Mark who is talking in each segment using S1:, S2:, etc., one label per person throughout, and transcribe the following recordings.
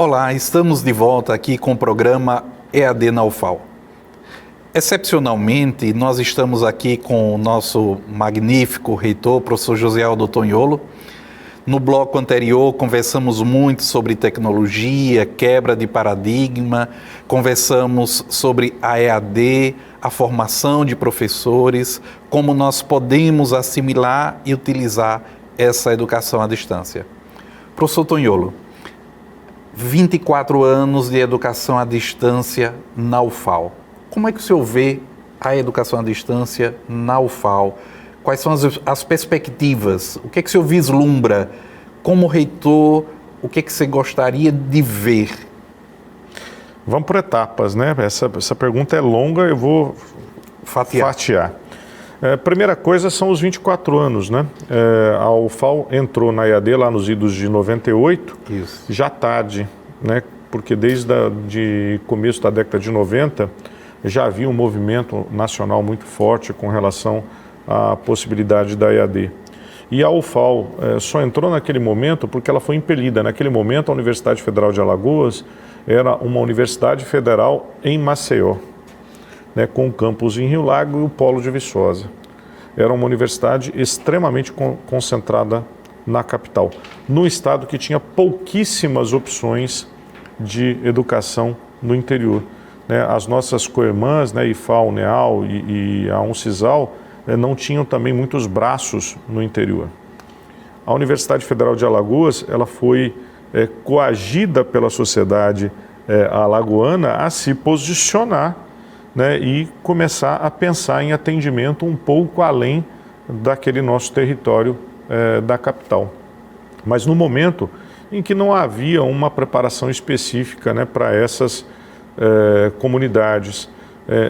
S1: Olá, estamos de volta aqui com o programa EAD na UFAL. Excepcionalmente, nós estamos aqui com o nosso magnífico reitor, professor José Aldo Tonholo. No bloco anterior, conversamos muito sobre tecnologia, quebra de paradigma, conversamos sobre a EAD, a formação de professores, como nós podemos assimilar e utilizar essa educação à distância. Professor Tonholo, 24 anos de educação à distância na UFAL. Como é que o senhor vê a educação à distância na UFAL? Quais são as perspectivas? O que é que o senhor vislumbra? Como reitor, o que é que você gostaria de ver?
S2: Vamos por etapas, né? Essa pergunta é longa, eu vou fatiar. Primeira coisa são os 24 anos, né? A UFAL entrou na EAD lá nos idos de 98,
S1: Isso.
S2: Já tarde, né? Porque desde de começo da década de 90 já havia um movimento nacional muito forte com relação à possibilidade da EAD. E a UFAL só entrou naquele momento porque ela foi impelida. Naquele momento, a Universidade Federal de Alagoas era uma universidade federal em Maceió, né, com o campus em Rio Lago e o polo de Viçosa. Era uma universidade extremamente concentrada na capital, num estado que tinha pouquíssimas opções de educação no interior. Né, as nossas co-irmãs, né, IFAL, UNEAL e a UNCISAL, não tinham também muitos braços no interior. A Universidade Federal de Alagoas, ela foi coagida pela sociedade alagoana a se posicionar, né, e começar a pensar em atendimento um pouco além daquele nosso território da capital. Mas no momento em que não havia uma preparação específica, né, para essas comunidades,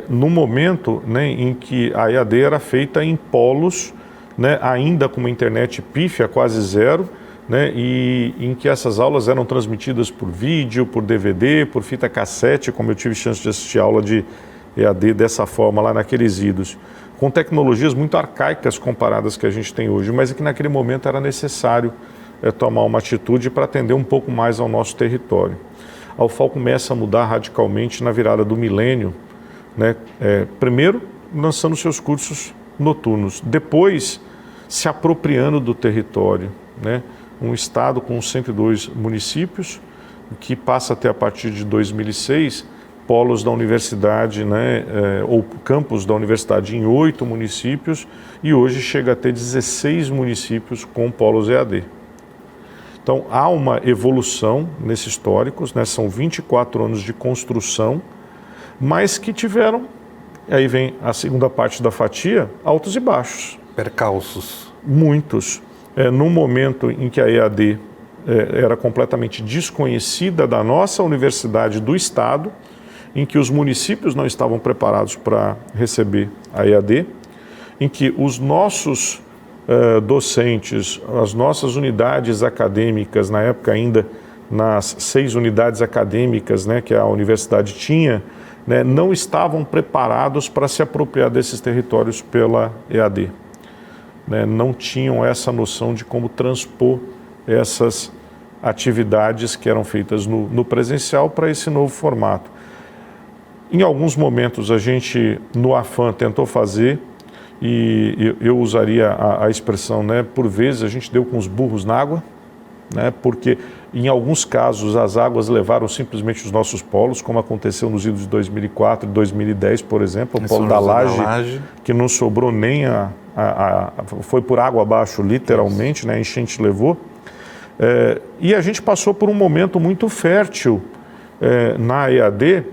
S2: no momento, né, em que a EAD era feita em polos, né, ainda com uma internet pífia, quase zero, né, e em que essas aulas eram transmitidas por vídeo, por DVD, por fita cassete, como eu tive chance de assistir aula de EAD dessa forma lá naqueles idos, com tecnologias muito arcaicas comparadas que a gente tem hoje, mas que naquele momento era necessário tomar uma atitude para atender um pouco mais ao nosso território. A UFAL começa a mudar radicalmente na virada do milênio, né? Primeiro lançando seus cursos noturnos, depois se apropriando do território, né? Um estado com 102 municípios, que passa a ter a partir de 2006 polos da universidade, né? Ou campos da universidade em 8 municípios, e hoje chega a ter 16 municípios com polos EAD. Então há uma evolução nesses históricos, né? São 24 anos de construção, mas que tiveram, aí vem a segunda parte da fatia, altos e baixos.
S1: Percalços.
S2: Muitos. No momento em que a EAD era completamente desconhecida da nossa universidade do estado, em que os municípios não estavam preparados para receber a EAD, em que os nossos docentes, as nossas unidades acadêmicas, na época ainda nas 6 unidades acadêmicas, né, que a universidade tinha, né, não estavam preparados para se apropriar desses territórios pela EAD. Né, não tinham essa noção de como transpor essas atividades que eram feitas no presencial para esse novo formato. Em alguns momentos a gente, no afã, tentou fazer, e eu usaria a expressão, né, por vezes a gente deu com os burros na água, né, porque em alguns casos as águas levaram simplesmente os nossos polos, como aconteceu nos idos de 2004 e 2010, por exemplo, o polo da Laje, que não sobrou nem foi por água abaixo, literalmente, né, a enchente levou. E a gente passou por um momento muito fértil na EAD,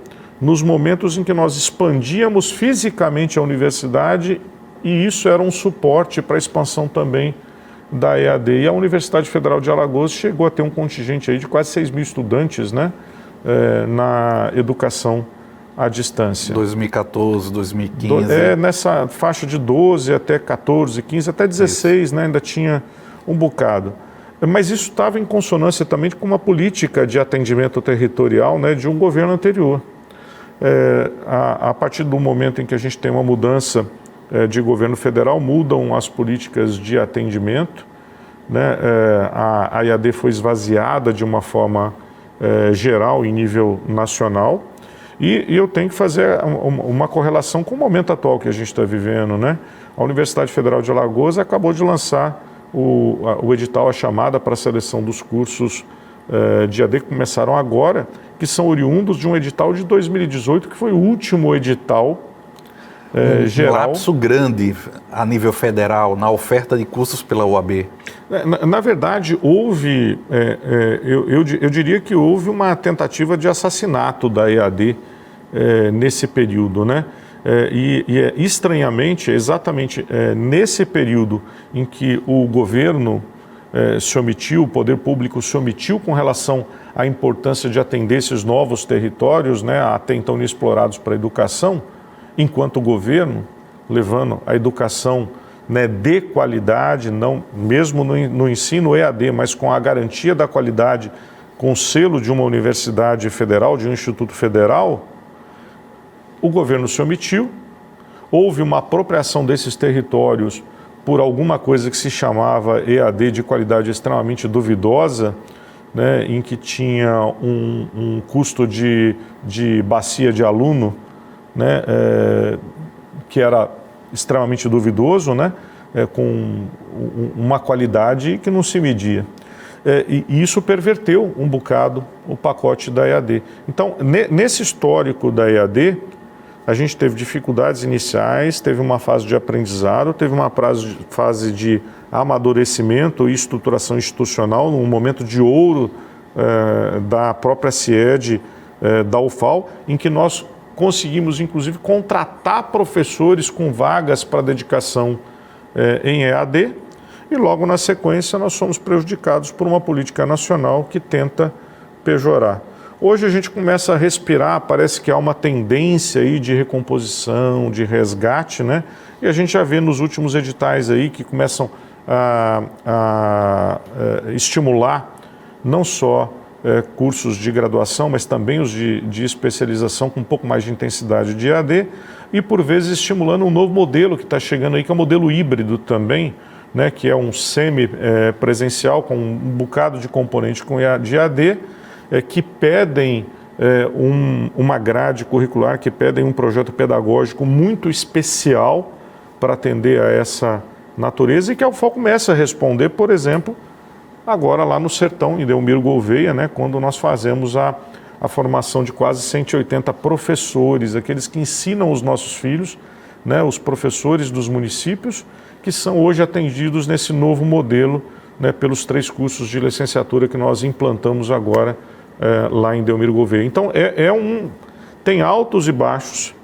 S2: nos momentos em que nós expandíamos fisicamente a universidade, e isso era um suporte para a expansão também da EAD. E a Universidade Federal de Alagoas chegou a ter um contingente aí de quase 6 mil estudantes, né, na educação à distância.
S1: 2014, 2015.
S2: Nessa faixa de 12 até 14, 15, até 16, né, ainda tinha um bocado. Mas isso estava em consonância também com uma política de atendimento territorial, né, de um governo anterior. A partir do momento em que a gente tem uma mudança de governo federal, mudam as políticas de atendimento, né? A EAD foi esvaziada de uma forma geral em nível nacional. E eu tenho que fazer uma correlação com o momento atual que a gente está vivendo, né? A Universidade Federal de Alagoas acabou de lançar o edital, a chamada para a seleção dos cursos de EAD que começaram agora, que são oriundos de um edital de 2018, que foi o último edital geral. Um
S1: lapso grande a nível federal na oferta de cursos pela UAB.
S2: Na verdade, houve, eu diria que houve uma tentativa de assassinato da EAD nesse período, né? Estranhamente, exatamente nesse período em que o governo se omitiu, o poder público se omitiu com relação à importância de atender esses novos territórios, né, até então inexplorados para a educação, enquanto o governo, levando a educação, né, de qualidade, não, mesmo no ensino EAD, mas com a garantia da qualidade, com o selo de uma universidade federal, de um instituto federal, o governo se omitiu, houve uma apropriação desses territórios por alguma coisa que se chamava EAD de qualidade extremamente duvidosa, né, em que tinha um custo de bacia de aluno, né, que era extremamente duvidoso, né, com uma qualidade que não se media. E isso perverteu um bocado o pacote da EAD. Então, nesse histórico da EAD, a gente teve dificuldades iniciais, teve uma fase de aprendizado, teve uma fase de amadurecimento e estruturação institucional, um momento de ouro da própria CIED, da UFAL, em que nós conseguimos, inclusive, contratar professores com vagas para dedicação em EAD, e logo na sequência nós somos prejudicados por uma política nacional que tenta pejorar. Hoje a gente começa a respirar, parece que há uma tendência aí de recomposição, de resgate, né? E a gente já vê nos últimos editais aí que começam a estimular não só cursos de graduação, mas também os de especialização com um pouco mais de intensidade de EAD, e por vezes estimulando um novo modelo que está chegando aí, que é o modelo híbrido também, né? Que é um semi-presencial com um bocado de componente de EAD, que pedem uma grade curricular, que pedem um projeto pedagógico muito especial para atender a essa natureza, e que a UFAL começa a responder, por exemplo, agora lá no Sertão, em Delmiro Gouveia, né, quando nós fazemos a formação de quase 180 professores, aqueles que ensinam os nossos filhos, né, os professores dos municípios, que são hoje atendidos nesse novo modelo, né, pelos 3 cursos de licenciatura que nós implantamos agora lá em Delmiro Gouveia. Então, tem altos e baixos,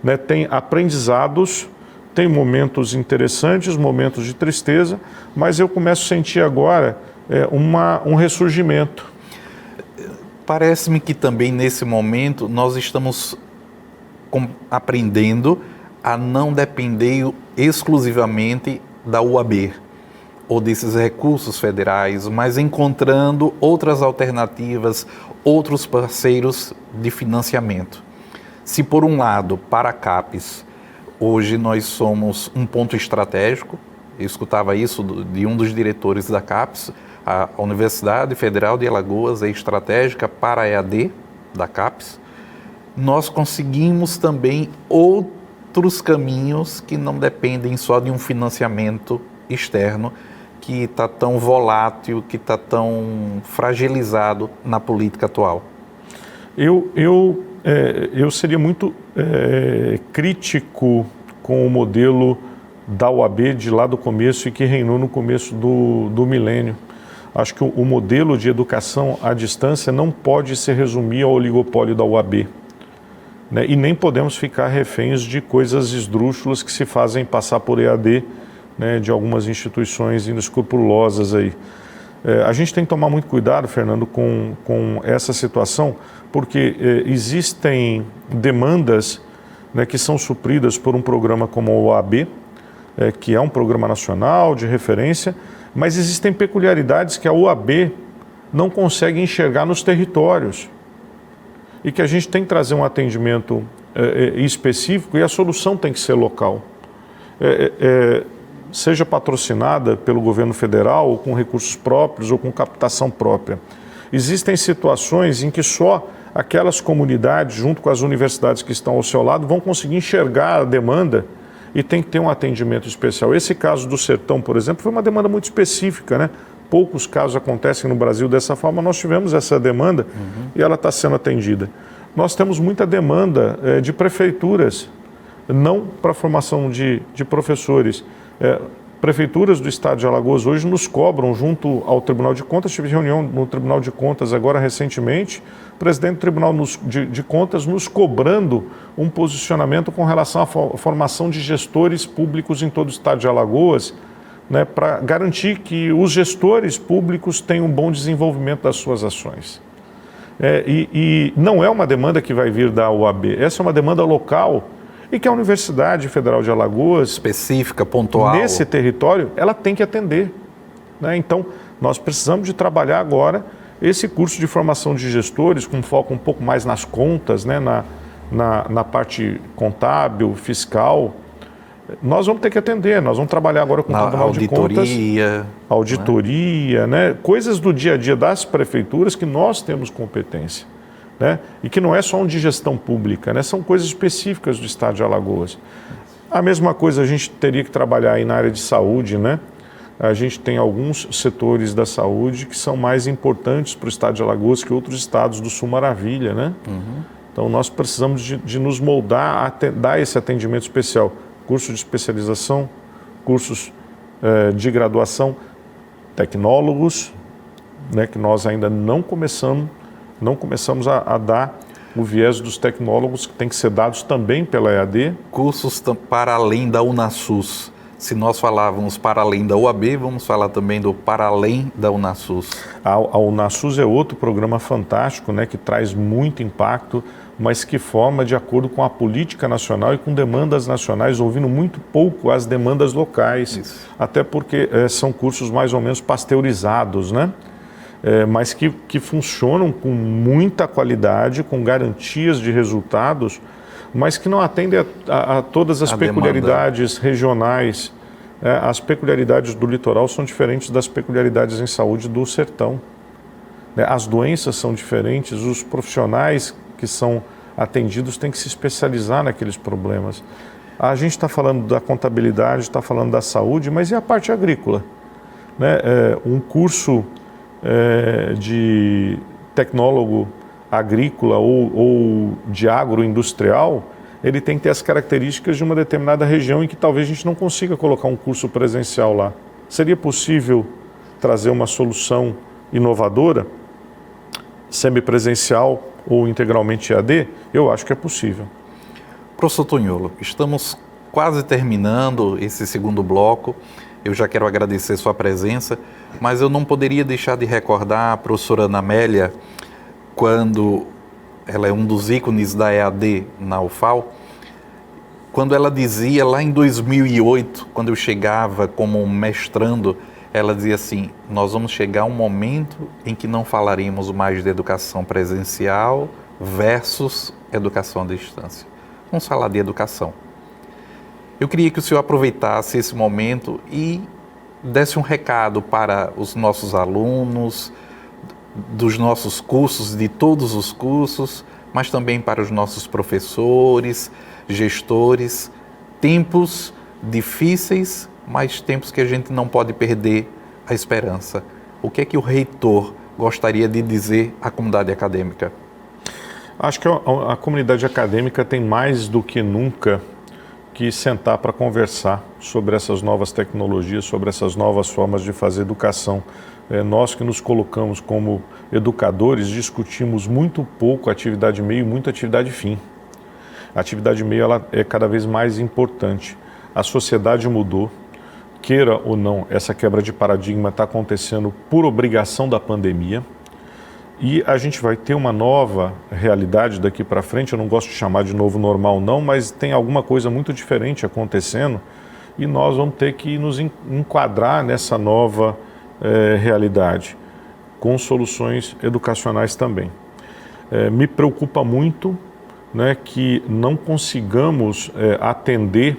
S2: né, tem aprendizados, tem momentos interessantes, momentos de tristeza, mas eu começo a sentir agora um ressurgimento.
S1: Parece-me que também nesse momento nós estamos aprendendo a não depender exclusivamente da UAB ou desses recursos federais, mas encontrando outras alternativas, outros parceiros de financiamento. Se por um lado, para a CAPES, hoje nós somos um ponto estratégico, eu escutava isso de um dos diretores da CAPES, a Universidade Federal de Alagoas é estratégica para a EAD da CAPES, nós conseguimos também outros caminhos que não dependem só de um financiamento externo, que está tão volátil, que está tão fragilizado na política atual.
S2: Eu seria muito crítico com o modelo da UAB de lá do começo e que reinou no começo do milênio. Acho que o modelo de educação à distância não pode se resumir ao oligopólio da UAB, né? E nem podemos ficar reféns de coisas esdrúxulas que se fazem passar por EAD, né, de algumas instituições inescrupulosas aí. A gente tem que tomar muito cuidado, Fernando, com essa situação, porque existem demandas, né, que são supridas por um programa como o OAB, que é um programa nacional de referência, mas existem peculiaridades que a OAB não consegue enxergar nos territórios e que a gente tem que trazer um atendimento específico, e a solução tem que ser local. Seja patrocinada pelo governo federal, ou com recursos próprios, ou com captação própria. Existem situações em que só aquelas comunidades, junto com as universidades que estão ao seu lado, vão conseguir enxergar a demanda e tem que ter um atendimento especial. Esse caso do Sertão, por exemplo, foi uma demanda muito específica, né? Poucos casos acontecem no Brasil dessa forma, nós tivemos essa demanda e ela está sendo atendida. Nós temos muita demanda de prefeituras, não para a formação de professores. Prefeituras do estado de Alagoas hoje nos cobram junto ao Tribunal de Contas. Tive reunião no Tribunal de Contas agora recentemente, o presidente do Tribunal de Contas nos cobrando um posicionamento com relação à formação de gestores públicos em todo o estado de Alagoas, né, para garantir que os gestores públicos tenham um bom desenvolvimento das suas ações. E não é uma demanda que vai vir da UAB, essa é uma demanda local e que a Universidade Federal de Alagoas,
S1: específica, pontual,
S2: nesse território, ela tem que atender, né? Então, nós precisamos de trabalhar agora esse curso de formação de gestores com foco um pouco mais nas contas, né? na parte contábil, fiscal. Nós vamos ter que atender, nós vamos trabalhar agora com o Tribunal de Contas, auditoria, né? Coisas do dia a dia das prefeituras que nós temos competência, né? E que não é só um de gestão pública, né? São coisas específicas do estado de Alagoas. A mesma coisa a gente teria que trabalhar aí na área de saúde, né? A gente tem alguns setores da saúde que são mais importantes para o estado de Alagoas que outros estados do Sul Maravilha, né? Então nós precisamos de nos moldar a dar esse atendimento especial. Curso de especialização, cursos de graduação, tecnólogos, né, que nós ainda não começamos a dar o viés dos tecnólogos, que tem que ser dados também pela EAD.
S1: Cursos para além da UNASUS. Se nós falávamos para além da UAB, vamos falar também do para além da UNASUS.
S2: A UNASUS é outro programa fantástico, né, que traz muito impacto, mas que forma de acordo com a política nacional e com demandas nacionais, ouvindo muito pouco as demandas locais. Isso. Até porque são cursos mais ou menos pasteurizados, né? Mas que funcionam com muita qualidade, com garantias de resultados, mas que não atendem a todas as peculiaridades regionais. As peculiaridades do litoral são diferentes das peculiaridades em saúde do sertão. As doenças são diferentes, os profissionais que são atendidos têm que se especializar naqueles problemas. A gente está falando da contabilidade, está falando da saúde, mas e a parte agrícola? Né? Um curso de tecnólogo agrícola ou de agroindustrial, ele tem que ter as características de uma determinada região em que talvez a gente não consiga colocar um curso presencial lá. Seria possível trazer uma solução inovadora, semipresencial ou integralmente EAD? Eu acho que é possível.
S1: Professor Tonholo, estamos quase terminando esse segundo bloco. Eu já quero agradecer sua presença, mas eu não poderia deixar de recordar a professora Ana Amélia, quando ela é um dos ícones da EAD na UFAL, quando ela dizia lá em 2008, quando eu chegava como mestrando, ela dizia assim: nós vamos chegar a um momento em que não falaremos mais de educação presencial versus educação à distância. Vamos falar de educação. Eu queria que o senhor aproveitasse esse momento e desse um recado para os nossos alunos, dos nossos cursos, de todos os cursos, mas também para os nossos professores, gestores. Tempos difíceis, mas tempos que a gente não pode perder a esperança. O que é que o reitor gostaria de dizer à comunidade acadêmica?
S2: Acho que a comunidade acadêmica tem mais do que nunca que sentar para conversar sobre essas novas tecnologias, sobre essas novas formas de fazer educação. Nós que nos colocamos como educadores discutimos muito pouco atividade meio e muito atividade fim. A atividade meio ela é cada vez mais importante. A sociedade mudou, queira ou não, essa quebra de paradigma está acontecendo por obrigação da pandemia. E a gente vai ter uma nova realidade daqui para frente. Eu não gosto de chamar de novo normal não, mas tem alguma coisa muito diferente acontecendo e nós vamos ter que nos enquadrar nessa nova realidade, com soluções educacionais também. Me preocupa muito, né, que não consigamos atender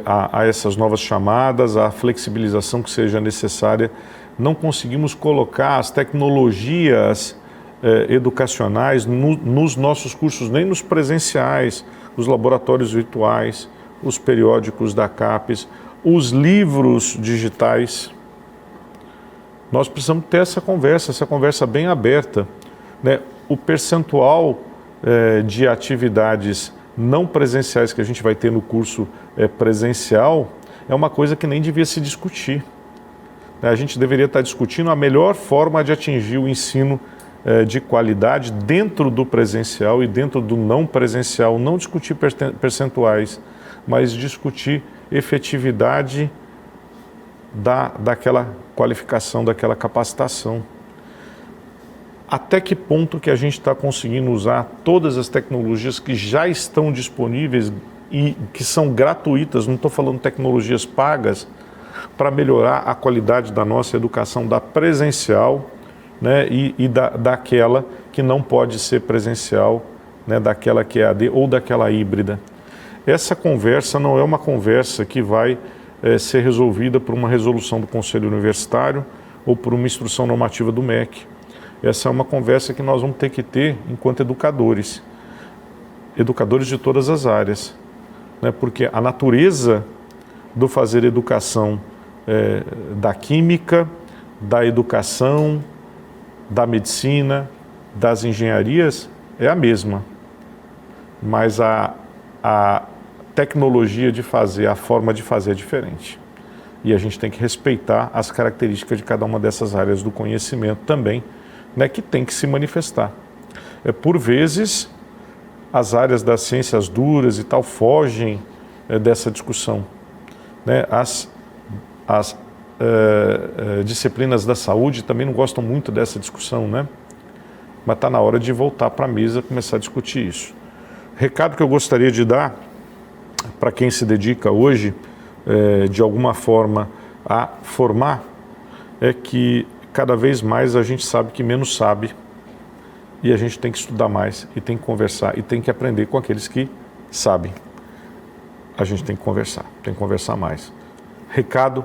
S2: a essas novas chamadas, a flexibilização que seja necessária não conseguimos colocar as tecnologias educacionais nos nossos cursos, nem nos presenciais, os laboratórios virtuais, os periódicos da CAPES, os livros digitais. Nós precisamos ter essa conversa bem aberta, né? O percentual de atividades não presenciais que a gente vai ter no curso presencial é uma coisa que nem devia se discutir. A gente deveria estar discutindo a melhor forma de atingir o ensino de qualidade dentro do presencial e dentro do não presencial, não discutir percentuais, mas discutir efetividade daquela qualificação, daquela capacitação. Até que ponto que a gente está conseguindo usar todas as tecnologias que já estão disponíveis e que são gratuitas, não estou falando tecnologias pagas, para melhorar a qualidade da nossa educação, da presencial, né, e daquela que não pode ser presencial, né, daquela que é AD ou daquela híbrida. Essa conversa não é uma conversa que vai ser resolvida por uma resolução do Conselho Universitário ou por uma instrução normativa do MEC. Essa é uma conversa que nós vamos ter que ter enquanto educadores de todas as áreas, né? Porque a natureza do fazer educação da química, da educação, da medicina, das engenharias é a mesma, mas a tecnologia de fazer, a forma de fazer é diferente. E a gente tem que respeitar as características de cada uma dessas áreas do conhecimento também, né, que tem que se manifestar. Por vezes, as áreas das ciências duras e tal fogem dessa discussão, né? As disciplinas da saúde também não gostam muito dessa discussão, né? Mas está na hora de voltar para a mesa e começar a discutir isso. Recado que eu gostaria de dar para quem se dedica hoje, de alguma forma, a formar, é que cada vez mais a gente sabe que menos sabe e a gente tem que estudar mais e tem que conversar e tem que aprender com aqueles que sabem. A gente tem que conversar mais. Recado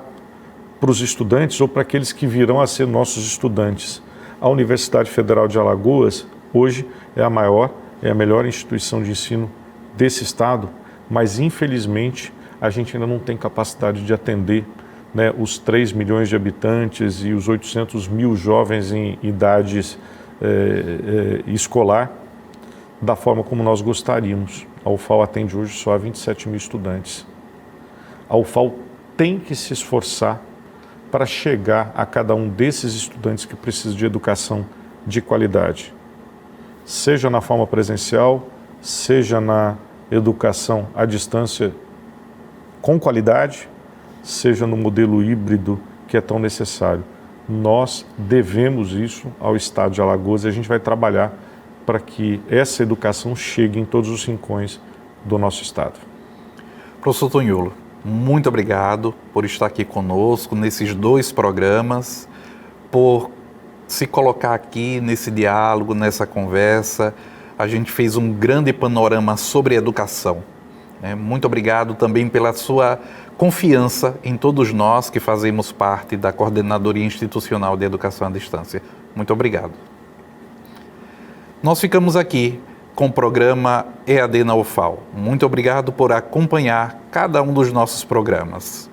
S2: para os estudantes ou para aqueles que virão a ser nossos estudantes. A Universidade Federal de Alagoas, hoje, é a maior, é a melhor instituição de ensino desse estado, mas infelizmente a gente ainda não tem capacidade de atender, né, os 3 milhões de habitantes e os 800 mil jovens em idades escolar da forma como nós gostaríamos. A UFAL atende hoje só a 27 mil estudantes. A UFAL tem que se esforçar para chegar a cada um desses estudantes que precisam de educação de qualidade, seja na forma presencial, seja na educação à distância com qualidade, seja no modelo híbrido que é tão necessário. Nós devemos isso ao Estado de Alagoas e a gente vai trabalhar para que essa educação chegue em todos os rincões do nosso Estado.
S1: Professor Tonholo, muito obrigado por estar aqui conosco nesses 2 programas, por se colocar aqui nesse diálogo, nessa conversa. A gente fez um grande panorama sobre educação. Muito obrigado também pela sua confiança em todos nós que fazemos parte da Coordenadoria Institucional de Educação à Distância. Muito obrigado. Nós ficamos aqui com o programa EAD na UFAL. Muito obrigado por acompanhar cada um dos nossos programas.